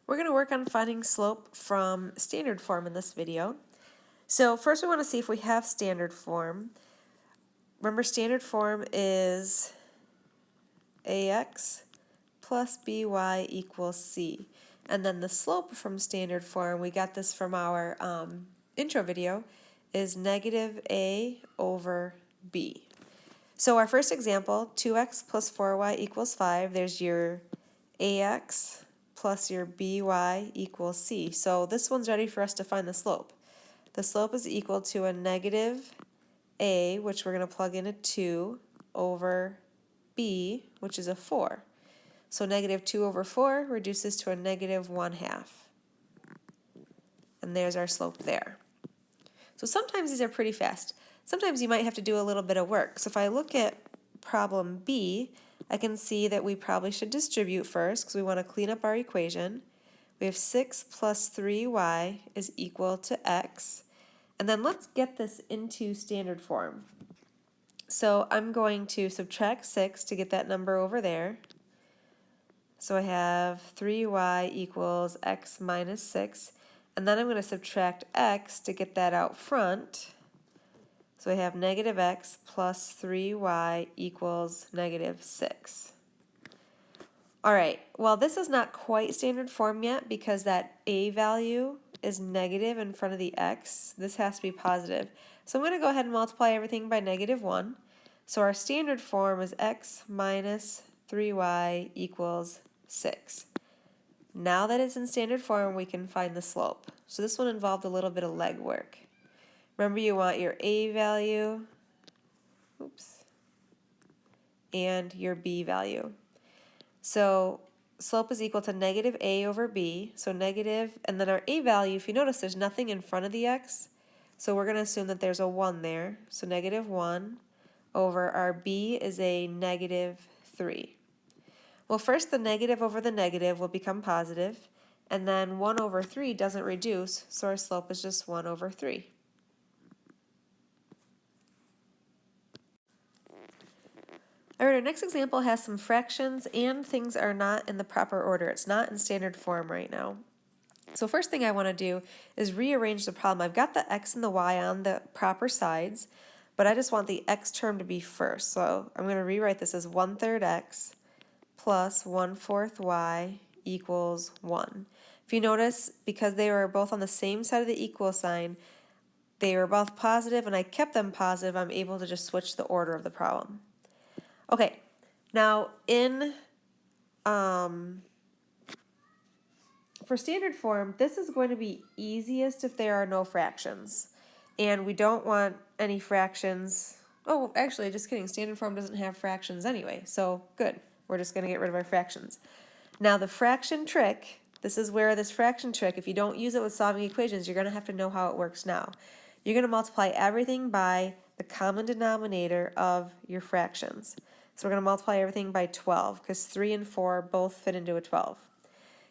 We're going to work on finding slope from standard form in this video. So first we want to see if we have standard form. Remember, standard form is ax plus by equals c. And then the slope from standard form, we got this from our intro video, is negative a over b. So our first example, 2x plus 4y equals 5. There's your ax plus your by equals c. So this one's ready for us to find the slope. The slope is equal to a negative a, which we're going to plug in a 2, over b, which is a 4. So negative 2 over 4 reduces to a negative 1/2. And there's our slope there. So sometimes these are pretty fast. Sometimes you might have to do a little bit of work. So if I look at problem B, I can see that we probably should distribute first because we want to clean up our equation. We have 6 plus 3y is equal to x. And then let's get this into standard form. So I'm going to subtract 6 to get that number over there. So I have 3y equals x minus 6. And then I'm going to subtract x to get that out front. So I have negative x plus 3y equals negative 6. All right, well, this is not quite standard form yet because that a value is negative in front of the x. This has to be positive. So I'm going to go ahead and multiply everything by negative 1. So our standard form is x minus 3y equals 6. Now that it's in standard form, we can find the slope. So this one involved a little bit of legwork. Remember, you want your a value, and your b value. So slope is equal to negative a over b, so negative, and then our a value, if you notice there's nothing in front of the x, so we're going to assume that there's a 1 there, so negative 1 over our b is a negative 3. Well, first the negative over the negative will become positive, and then 1 over 3 doesn't reduce, so our slope is just 1 over 3. All right, our next example has some fractions and things are not in the proper order. It's not in standard form right now. So first thing I want to do is rearrange the problem. I've got the x and the y on the proper sides, but I just want the x term to be first. So I'm going to rewrite this as 1/3 x plus 1/4 y equals 1. If you notice, because they were both on the same side of the equal sign, they were both positive and I kept them positive, I'm able to just switch the order of the problem. Okay, now for standard form, this is going to be easiest if there are no fractions. And we don't want any fractions. Oh, actually, just kidding. Standard form doesn't have fractions anyway, so good. We're just going to get rid of our fractions. Now the fraction trick, this is where this fraction trick, if you don't use it with solving equations, you're going to have to know how it works now. You're going to multiply everything by the common denominator of your fractions. So we're going to multiply everything by 12 because 3 and 4 both fit into a 12.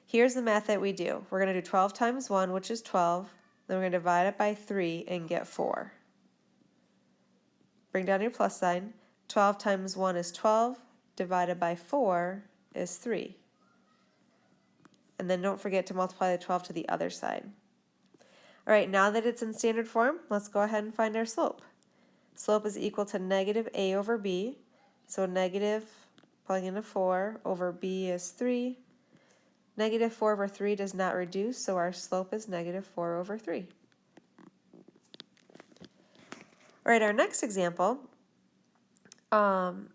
Here's the math that we do. We're going to do 12 times 1, which is 12. Then we're going to divide it by 3 and get 4. Bring down your plus sign. 12 times 1 is 12. Divided by 4 is 3. And then don't forget to multiply the 12 to the other side. All right, now that it's in standard form, let's go ahead and find our slope. Slope is equal to negative a over b. So negative, plug in a 4, over b is 3. Negative 4 over 3 does not reduce, so our slope is negative 4 over 3. All right, our next example, one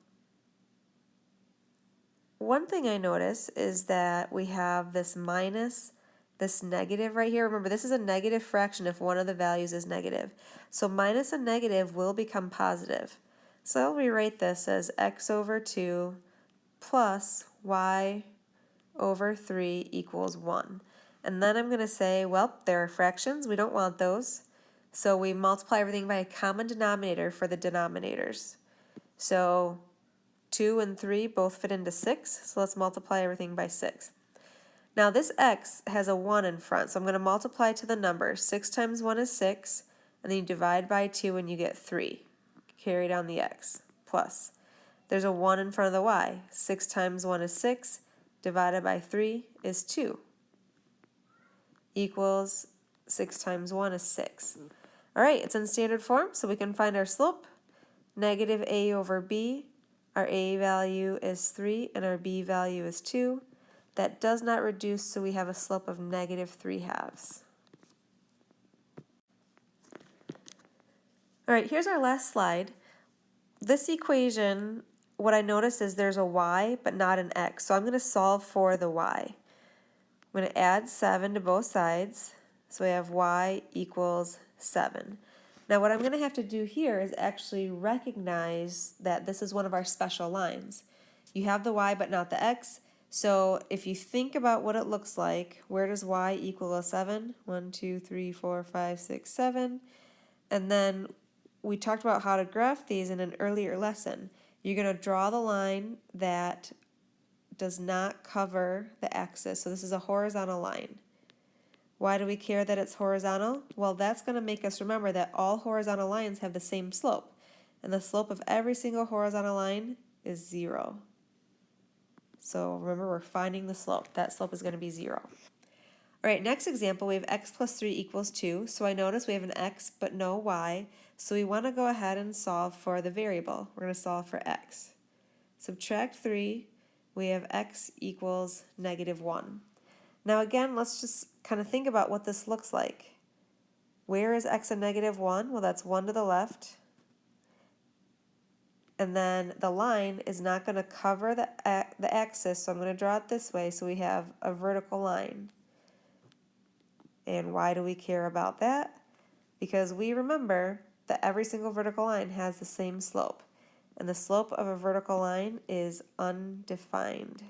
thing I notice is that we have this minus, this negative right here. Remember, this is a negative fraction if one of the values is negative. So minus a negative will become positive. So I'll rewrite this as x over 2 plus y over 3 equals 1. And then I'm going to say, well, there are fractions. We don't want those. So we multiply everything by a common denominator for the denominators. So 2 and 3 both fit into 6, so let's multiply everything by 6. Now this x has a 1 in front, so I'm going to multiply to the number. 6 times 1 is 6, and then you divide by 2 and you get 3. Carry down the x, plus. There's a 1 in front of the y. 6 times 1 is 6, divided by 3 is 2. equals 6 times 1 is 6. All right, it's in standard form, so we can find our slope. Negative a over b. Our a value is 3 and our b value is 2. That does not reduce, so we have a slope of negative 3/2. All right, here's our last slide. This equation, what I notice is there's a y but not an x, so I'm going to solve for the y. I'm going to add 7 to both sides, so we have y equals 7. Now what I'm going to have to do here is actually recognize that this is one of our special lines. You have the y but not the x, so if you think about what it looks like, where does y equal a 7? 1, 2, 3, 4, 5, 6, 7. And then we talked about how to graph these in an earlier lesson. You're going to draw the line that does not cover the axis, so this is a horizontal line. Why do we care that it's horizontal? Well, that's going to make us remember that all horizontal lines have the same slope, and the slope of every single horizontal line is 0. So remember, we're finding the slope. That slope is going to be 0. All right, next example, we have x plus 3 equals 2. So I notice we have an x but no y. So we want to go ahead and solve for the variable. We're going to solve for x. Subtract 3, we have x equals negative 1. Now again, let's just kind of think about what this looks like. Where is x a negative 1? Well, that's 1 to the left. And then the line is not going to cover the axis, so I'm going to draw it this way so we have a vertical line. And why do we care about that? Because we remember that every single vertical line has the same slope. And the slope of a vertical line is undefined.